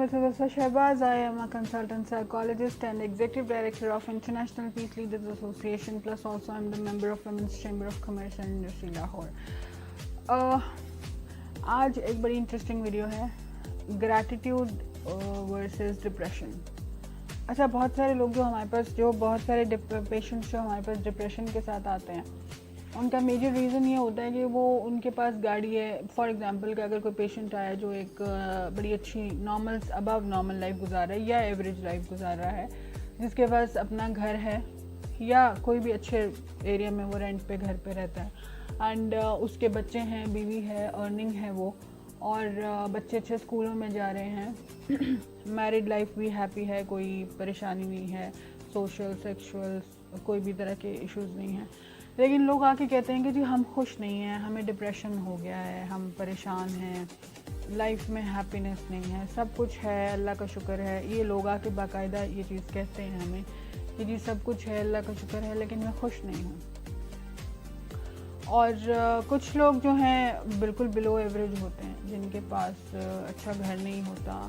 with Hudasa Shahbaz. I am a consultant psychologist and executive director of International Peace Leaders Association, plus also I am the member of Women's Chamber of Commerce and Industry Lahore. آج ایک بڑی interesting video ہے gratitude versus depression. اچھا, بہت سارے لوگ بہت سارے پیشنٹس جو ہمارے پاس ڈپریشن کے ساتھ آتے ہیں, ان کا میجر ریزن یہ ہوتا ہے کہ وہ ان کے پاس گاڑی ہے. فار ایگزامپل کہ اگر کوئی پیشنٹ آیا جو ایک بڑی اچھی ابو نارمل لائف گزار رہا ہے یا ایوریج لائف گزار رہا ہے, جس کے پاس اپنا گھر ہے یا کوئی بھی اچھے ایریا میں وہ رینٹ پہ گھر پہ رہتا ہے, اینڈ اس کے بچے ہیں, بیوی ہے, ارننگ ہے وہ, اور بچے اچھے اسکولوں میں جا رہے ہیں, میرڈ لائف بھی ہیپی ہے, کوئی پریشانی نہیں ہے, سوشل سیکشول کوئی بھی طرح کے ایشوز نہیں ہیں. لیکن لوگ آ کے کہتے ہیں کہ جی ہم خوش نہیں ہیں, ہمیں ڈپریشن ہو گیا ہے, ہم پریشان ہیں, لائف میں ہیپینس نہیں ہے, سب کچھ ہے, اللہ کا شکر ہے. یہ لوگ آ کے باقاعدہ یہ چیز کہتے ہیں ہمیں کہ جی سب کچھ ہے, اللہ کا شکر ہے, لیکن میں خوش نہیں ہوں. اور کچھ لوگ جو ہیں بالکل بلو ایوریج ہوتے ہیں, جن کے پاس اچھا گھر نہیں ہوتا,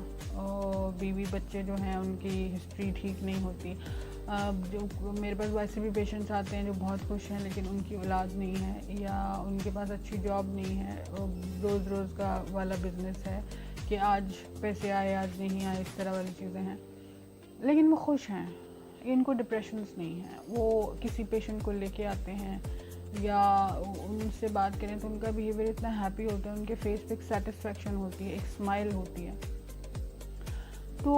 بیوی بچے جو ہیں ان کی ہسٹری ٹھیک نہیں ہوتی. جو میرے پاس ویسے بھی پیشنٹس آتے ہیں جو بہت خوش ہیں لیکن ان کی اولاد نہیں ہے, یا ان کے پاس اچھی جاب نہیں ہے, روز کا والا بزنس ہے کہ آج پیسے آئے آج نہیں آئے, اس طرح والی چیزیں ہیں, لیکن وہ خوش ہیں. ان کو ڈپریشنس نہیں ہیں. وہ کسی پیشنٹ کو لے کے آتے ہیں یا ان سے بات کریں تو ان کا بیہیویئر اتنا ہیپی ہوتا ہے, ان کے فیس پہ ایک سیٹسفیکشن ہوتی ہے, ایک اسمائل ہوتی ہے. تو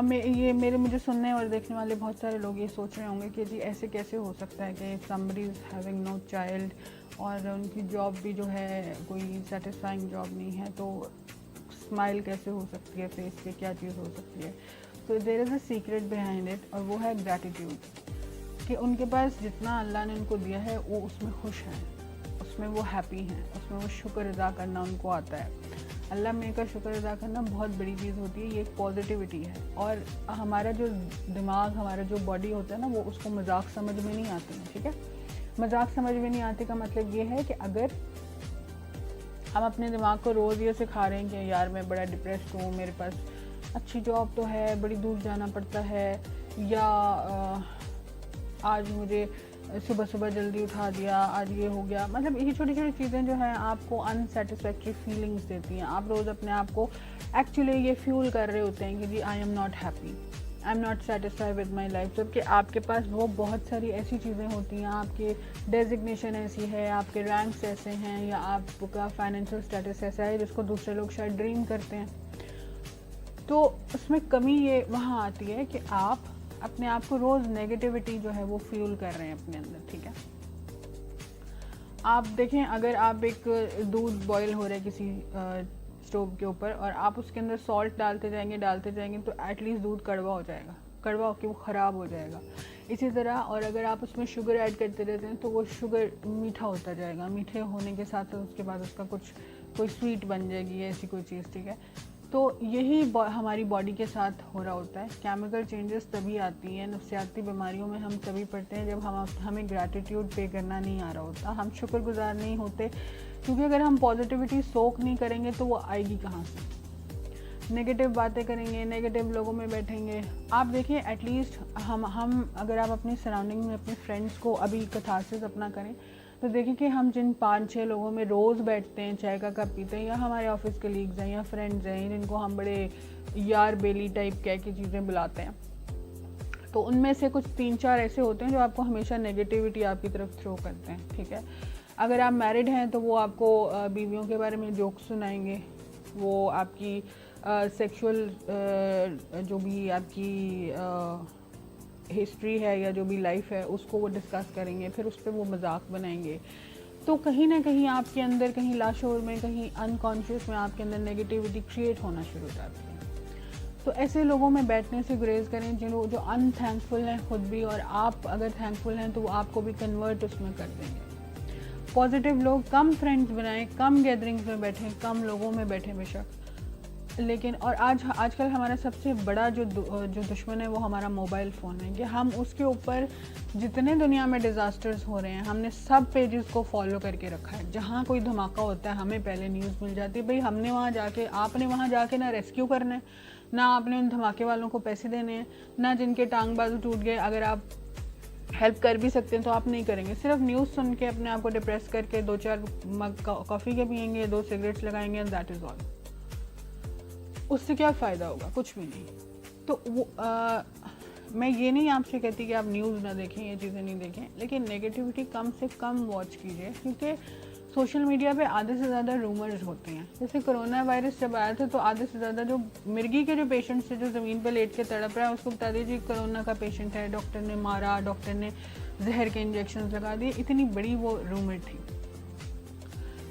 مجھے سننے اور دیکھنے والے بہت سارے لوگ یہ سوچ رہے ہوں گے کہ جی ایسے کیسے ہو سکتا ہے کہ somebody is having no child اور ان کی جاب بھی جو ہے کوئی سیٹسفائنگ جاب نہیں ہے, تو اسمائل کیسے ہو سکتی ہے فیس پہ, کیا چیز ہو سکتی ہے. تو دیر از اے سیکرٹ بیہائنڈ اٹ, اور وہ ہے گریٹیٹیوڈ, کہ ان کے پاس جتنا اللہ نے ان کو دیا ہے وہ اس میں خوش ہیں, اس میں وہ ہیپی ہیں, اس میں وہ شکر ادا کرنا ان کو آتا ہے. اللہ میں کا شکر ادا کرنا بہت بڑی چیز ہوتی ہے, یہ ایک پازیٹیوٹی ہے. اور ہمارا جو دماغ, ہمارا جو باڈی ہوتا ہے نا, وہ اس کو مذاق سمجھ میں نہیں آتی ہے. ٹھیک ہے, مذاق سمجھ میں نہیں آتی کا مطلب یہ ہے کہ اگر ہم اپنے دماغ کو روز یہ سکھا رہے ہیں کہ یار میں بڑا ڈپریسڈ ہوں, میرے پاس اچھی جاب تو ہے, بڑی دور جانا پڑتا ہے, یا آج مجھے صبح جلدی اٹھا دیا, آج یہ ہو گیا, مطلب یہ چھوٹی چھوٹی چیزیں جو ہیں آپ کو انسیٹسفیکٹری فیلنگس دیتی ہیں. آپ روز اپنے آپ کو ایکچولی یہ فیول کر رہے ہوتے ہیں کہ جی I am not happy, I am not satisfy with my life, جبکہ آپ کے پاس وہ بہت ساری ایسی چیزیں ہوتی ہیں, آپ کے ڈیزگنیشن ایسی ہے, آپ کے رینکس ایسے ہیں, یا آپ کا فائنینشیل اسٹیٹس ایسا ہے جس کو دوسرے لوگ شاید ڈریم کرتے ہیں. تو اس میں کمی یہ وہاں آتی ہے کہ آپ اپنے آپ کو روز نیگیٹیوٹی جو ہے وہ فیول کر رہے ہیں اپنے اندر. ٹھیک ہے, آپ دیکھیں اگر آپ ایک دودھ بوائل ہو رہا ہے کسی اسٹوو کے اوپر, اور آپ اس کے اندر سالٹ ڈالتے جائیں گے تو ایٹ لیسٹ دودھ کڑوا ہو جائے گا, کڑوا ہو کے وہ خراب ہو جائے گا. اسی طرح, اور اگر آپ اس میں شوگر ایڈ کرتے رہتے ہیں تو وہ شوگر میٹھا ہوتا جائے گا, میٹھے ہونے کے ساتھ اس کے بعد اس کا کوئی سویٹ بن جائے گی, ایسی کوئی چیز. ٹھیک ہے, تو یہی ہماری باڈی کے ساتھ ہو رہا ہوتا ہے. کیمیکل چینجز تبھی آتی ہیں, نفسیاتی بیماریوں میں ہم تبھی پڑتے ہیں جب ہمیں گریٹیٹیوڈ پے کرنا نہیں آ رہا ہوتا, ہم شکر گزار نہیں ہوتے, کیونکہ اگر ہم پازیٹیوٹی سوک نہیں کریں گے تو وہ آئے گی کہاں سے. نگیٹو باتیں کریں گے, نگیٹو لوگوں میں بیٹھیں گے. آپ دیکھیں ایٹ لیسٹ ہم اگر آپ اپنی سراؤنڈنگ میں اپنے فرینڈس کو ابھی کتھارسس اپنا کریں تو دیکھیں کہ ہم جن 5-6 لوگوں میں روز بیٹھتے ہیں, چائے کا کپ پیتے ہیں, یا ہمارے آفس کلیگز ہیں یا فرینڈز ہیں جن کو ہم بڑے یار بیلی ٹائپ کہہ کے چیزیں بلاتے ہیں, تو ان میں سے کچھ 3-4 ایسے ہوتے ہیں جو آپ کو ہمیشہ نیگیٹیوٹی آپ کی طرف تھرو کرتے ہیں. ٹھیک ہے, اگر آپ میرڈ ہیں تو وہ آپ کو بیویوں کے بارے میں جوک سنائیں گے, وہ آپ کی سیکشول جو بھی آپ کی ہسٹری ہے یا جو بھی لائف ہے اس کو وہ ڈسکس کریں گے, پھر اس پہ وہ مذاق بنائیں گے. تو کہیں نہ کہیں آپ کے اندر, کہیں لاشعور میں, کہیں انکانشیس میں آپ کے اندر نیگیٹیوٹی کریٹ ہونا شروع ہو جاتی ہے. تو ایسے لوگوں میں بیٹھنے سے گریز کریں جو ان تھینکفل ہیں خود بھی, اور آپ اگر تھینکفل ہیں تو وہ آپ کو بھی کنورٹ اس میں کر دیں گے. پازیٹیو لوگ کم فرینڈز بنائیں, کم گیدرنگز میں بیٹھیں, کم لوگوں میں بیٹھیں بے شک, لیکن اور آج کل ہمارا سب سے بڑا جو دشمن ہے وہ ہمارا موبائل فون ہے, کہ ہم اس کے اوپر جتنے دنیا میں ڈیزاسٹرز ہو رہے ہیں ہم نے سب پیجز کو فالو کر کے رکھا ہے. جہاں کوئی دھماکہ ہوتا ہے ہمیں پہلے نیوز مل جاتی ہے, بھئی ہم نے وہاں جا کے, آپ نے وہاں جا کے نہ ریسکیو کرنا ہے, نہ آپ نے ان دھماکے والوں کو پیسے دینے ہیں, نہ جن کے ٹانگ بازو ٹوٹ گئے اگر آپ ہیلپ کر بھی سکتے ہیں تو آپ نہیں کریں گے. صرف نیوز سن کے اپنے آپ کو ڈپریس کر کے 2-4 مگ کافی کے پئیں گے, 2 سگریٹس لگائیں گے, اینڈ دیٹ از آل. اس سے کیا فائدہ ہوگا؟ کچھ بھی نہیں. تو میں یہ نہیں آپ سے کہتی کہ آپ نیوز نہ دیکھیں, یہ چیزیں نہیں دیکھیں, لیکن نیگیٹیوٹی کم سے کم واچ کیجیے, کیونکہ سوشل میڈیا پہ آدھے سے زیادہ رومرز ہوتے ہیں. جیسے کرونا وائرس جب آیا تھا تو آدھے سے زیادہ جو مرغی کے جو پیشنٹس تھے جو زمین پہ لیٹ کے تڑپ رہا ہے اس کو بتا دیجیے کرونا کا پیشنٹ ہے, ڈاکٹر نے مارا, ڈاکٹر نے زہر کے انجیکشنز لگا دیے. اتنی بڑی وہ رومر تھی.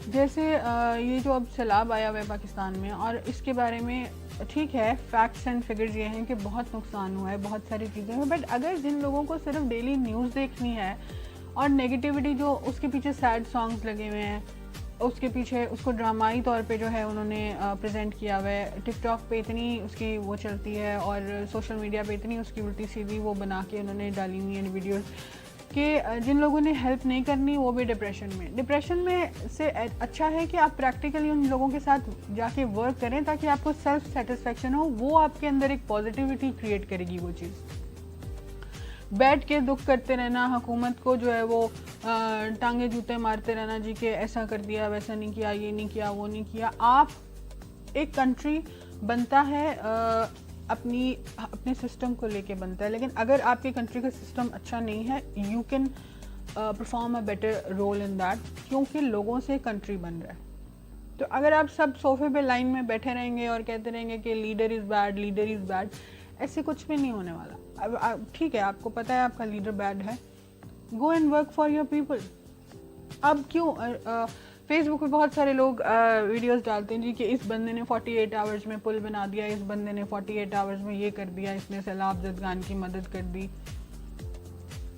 جیسے یہ جو اب سیلاب آیا ہوا ہے پاکستان میں, اور اس کے بارے میں ٹھیک ہے فیکٹس اینڈ فگرز یہ ہیں کہ بہت نقصان ہوا ہے, بہت ساری چیزیں ہیں, بٹ اگر جن لوگوں کو صرف ڈیلی نیوز دیکھنی ہے اور نیگیٹیوٹی جو اس کے پیچھے سیڈ سانگز لگے ہوئے ہیں, اس کے پیچھے اس کو ڈرامائی طور پہ جو ہے انہوں نے پریزنٹ کیا ہوا ہے, ٹک ٹاک پہ اتنی اس کی وہ چلتی ہے اور سوشل میڈیا پہ اتنی اس کی الٹی سیدھی وہ بنا کے انہوں نے ڈالی ہوئی ہیں ویڈیوز, کہ جن لوگوں نے ہیلپ نہیں کرنی وہ بھی ڈپریشن میں سے اچھا ہے کہ آپ پریکٹیکلی ان لوگوں کے ساتھ جا کے ورک کریں تاکہ آپ کو سیلف سیٹسفیکشن ہو. وہ آپ کے اندر ایک پازیٹیوٹی کریٹ کرے گی. وہ چیز بیٹھ کے دکھ کرتے رہنا, حکومت کو جو ہے وہ ٹانگے جوتے مارتے رہنا جی کہ ایسا کر دیا, ویسا نہیں کیا, یہ نہیں کیا, وہ نہیں کیا. آپ ایک کنٹری بنتا ہے اپنے سسٹم کو لے کے بنتا ہے, لیکن اگر آپ کی کنٹری کا سسٹم اچھا نہیں ہے you can perform a better role in that, کیونکہ لوگوں سے کنٹری بن رہا ہے. تو اگر آپ سب صوفے پہ لائن میں بیٹھے رہیں گے اور کہتے رہیں گے کہ لیڈر از بیڈ, ایسے کچھ بھی نہیں ہونے والا. اب ٹھیک ہے آپ کو پتہ ہے آپ کا لیڈر بیڈ ہے, go and work for your people. اب کیوں فیس بک پہ بہت سارے لوگ ویڈیوز ڈالتے ہیں جی کہ اس بندے نے 48 آورز میں پل بنا دیا, اس بندے نے 48 آورز میں یہ کر دیا, اس نے سیلاب زدگان کی مدد کر دی.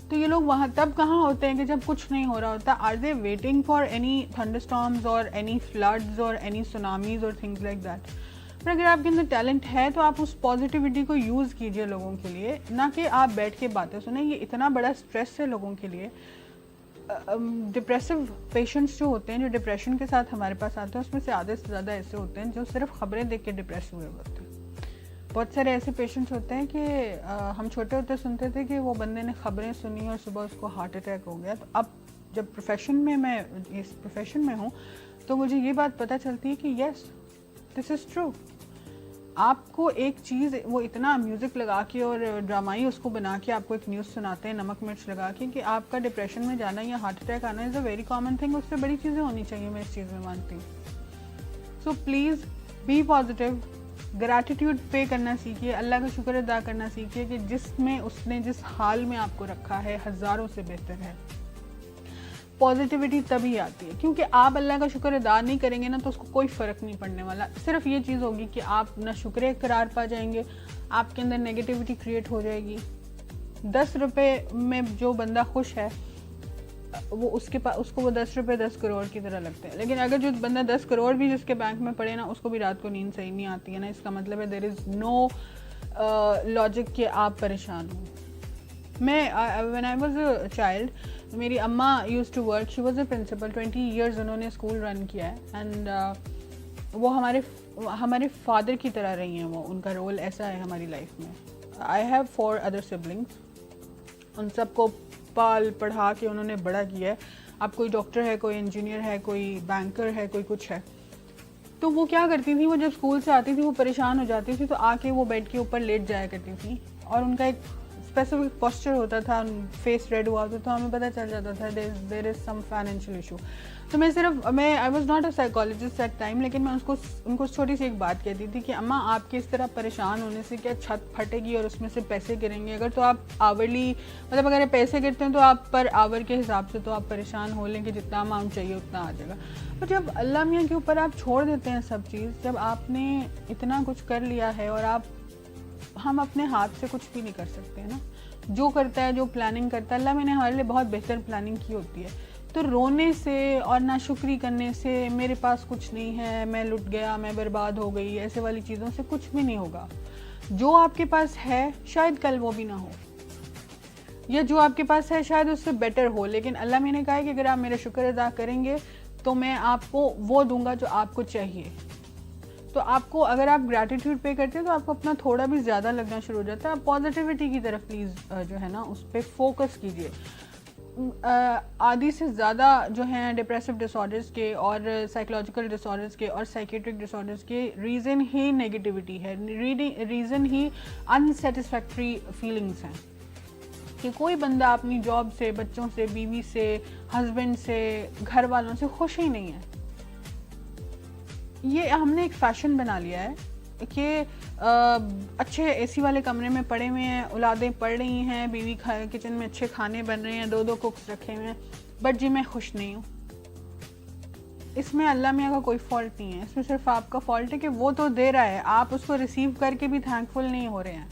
تو یہ لوگ وہاں تب کہاں ہوتے ہیں کہ جب کچھ نہیں ہو رہا ہوتا؟ Are they waiting for any thunderstorms اور اینی فلڈز اور اینی سونامیز اور تھنگز لائک دیٹ؟ پر اگر آپ کے اندر ٹیلنٹ ہے تو آپ اس پازیٹیوٹی کو یوز کیجئے لوگوں کے لیے, نہ کہ آپ بیٹھ کے باتیں سنیں. یہ اتنا بڑا اسٹریس ہے لوگوں کے لیے. ڈپریسو پیشنٹس جو ہوتے ہیں جو ڈپریشن کے ساتھ ہمارے پاس آتے ہیں اس میں سے آدھے سے زیادہ ایسے ہوتے ہیں جو صرف خبریں دیکھ کے ڈپریس ہوئے ہوتے ہیں. بہت سارے ایسے پیشنٹس ہوتے ہیں کہ ہم چھوٹے ہوتے سنتے تھے کہ وہ بندے نے خبریں سنی اور صبح اس کو ہارٹ اٹیک ہو گیا. تو اب جب میں اس پروفیشن میں ہوں تو مجھے یہ بات پتہ چلتی ہے کہ یس دس از ٹرو. آپ کو ایک چیز وہ اتنا میوزک لگا کے اور ڈرامائی اس کو بنا کے آپ کو ایک نیوز سناتے ہیں نمک مرچ لگا کے کہ آپ کا ڈپریشن میں جانا یا ہارٹ اٹیک آنا از اے ویری کامن تھنگ. اس سے بڑی چیزیں ہونی چاہیے, میں اس چیز میں مانتی ہوں. So please be positive, gratitude پے کرنا سیکھیے, اللہ کا شکر ادا کرنا سیکھیے کہ جس میں اس نے جس حال میں آپ کو رکھا ہے ہزاروں سے بہتر ہے. پازیٹیوٹی تبھی آتی ہے کیونکہ آپ اللہ کا شکر ادا نہیں کریں گے نا تو اس کو کوئی فرق نہیں پڑنے والا. صرف یہ چیز ہوگی کہ آپ نہ شکر قرار پا جائیں گے, آپ کے اندر نیگیٹیوٹی کریٹ ہو جائے گی. 10 روپے میں جو بندہ خوش ہے وہ اس کو وہ 10 روپے 10 کروڑ کی طرح لگتے ہیں. لیکن اگر جو بندہ 10 کروڑ بھی جس کے بینک میں پڑے نا اس کو بھی رات کو نیند صحیح نہیں آتی ہے نا, اس کا مطلب ہے دیر از نو لاجک کہ آپ پریشان ہوں. میں when I was a child میری اماں used to work, she was a principal, 20 years انہوں نے اسکول رن کیا ہے, اینڈ وہ ہمارے فادر کی طرح رہی ہیں. وہ ان کا رول ایسا ہے ہماری لائف میں. I have 4 other siblings, ان سب کو پال پڑھا کے انہوں نے بڑا کیا ہے. اب کوئی ڈاکٹر ہے, کوئی انجینئر ہے, کوئی بینکر ہے, کوئی کچھ ہے. تو وہ کیا کرتی تھی, وہ جب اسکول سے آتی تھی وہ پریشان ہو جاتی تھی تو آ کے وہ بیڈ کے اوپر لیٹ جایا کرتی تھی, اور ان کا ایک اسپیسیفک پوسچر ہوتا تھا, فیس ریڈ ہوا ہوتا تو ہمیں پتہ چل جاتا تھا دیر از سم فائنینشیل ایشو. تو میں I was not a psychologist at time, لیکن میں ان کو چھوٹی سی ایک بات کہتی تھی کہ اماں آپ کے اس طرح پریشان ہونے سے کیا چھت پھٹے گی اور اس میں سے پیسے گریں گے؟ اگر تو آپ آورلی مطلب اگر پیسے گرتے ہیں تو آپ پر آور کے حساب سے تو آپ پریشان ہو لیں کہ جتنا اماؤنٹ چاہیے اتنا آ جائے گا. اور جب اللہ میاں کے اوپر آپ چھوڑ دیتے ہیں سب چیز, جب آپ نے اتنا کچھ کر لیا ہے, اور ہم اپنے ہاتھ سے کچھ بھی نہیں کر سکتے نا. جو کرتا ہے, جو پلاننگ کرتا ہے, اللہ میں نے ہمارے لیے بہت بہتر پلاننگ کی ہوتی ہے. تو رونے سے اور ناشکری کرنے سے میرے پاس کچھ نہیں ہے, میں لٹ گیا, میں برباد ہو گئی, ایسے والی چیزوں سے کچھ بھی نہیں ہوگا. جو آپ کے پاس ہے شاید کل وہ بھی نہ ہو, یا جو آپ کے پاس ہے شاید اس سے بیٹر ہو, لیکن اللہ میں نے کہا ہے کہ اگر آپ میرا شکر ادا کریں گے تو میں آپ کو وہ دوں گا جو آپ کو چاہیے. تو آپ کو اگر آپ گریٹیٹیوڈ پے کرتے ہیں تو آپ کو اپنا تھوڑا بھی زیادہ لگنا شروع ہو جاتا ہے. آپ پازیٹیوٹی کی طرف پلیز جو ہے نا اس پہ فوکس کیجیے. آدھی سے زیادہ جو ہیں ڈپریسو ڈس آرڈرس کے اور سائیکولوجیکل ڈس آرڈرس کے اور سائیکیٹرک ڈس آرڈرس کے ریزن ہی نیگیٹیوٹی ہے, ریزن ہی انسیٹسفیکٹری فیلنگس ہیں کہ کوئی بندہ اپنی جاب سے, بچوں سے, بیوی سے, ہسبینڈ سے, گھر والوں سے خوش ہی نہیں ہے. یہ ہم نے ایک فیشن بنا لیا ہے کہ اچھے اے سی والے کمرے میں پڑے ہوئے ہیں, اولادیں پڑھ رہی ہیں, بیوی کچن میں اچھے کھانے بن رہے ہیں, 2 کوکس رکھے ہوئے ہیں, بٹ جی میں خوش نہیں ہوں. اس میں اللہ میاں کا کوئی فالٹ نہیں ہے, اس میں صرف آپ کا فالٹ ہے کہ وہ تو دے رہا ہے, آپ اس کو ریسیو کر کے بھی تھینکفل نہیں ہو رہے ہیں.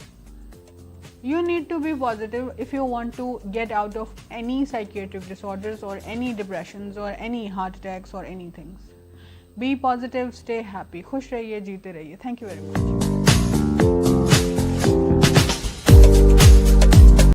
You need to be positive if you want to get out of any psychiatric disorders or any depressions or any heart attacks or anything. Be positive, stay happy. خوش رہیے, جیتے رہیے. Thank you very much.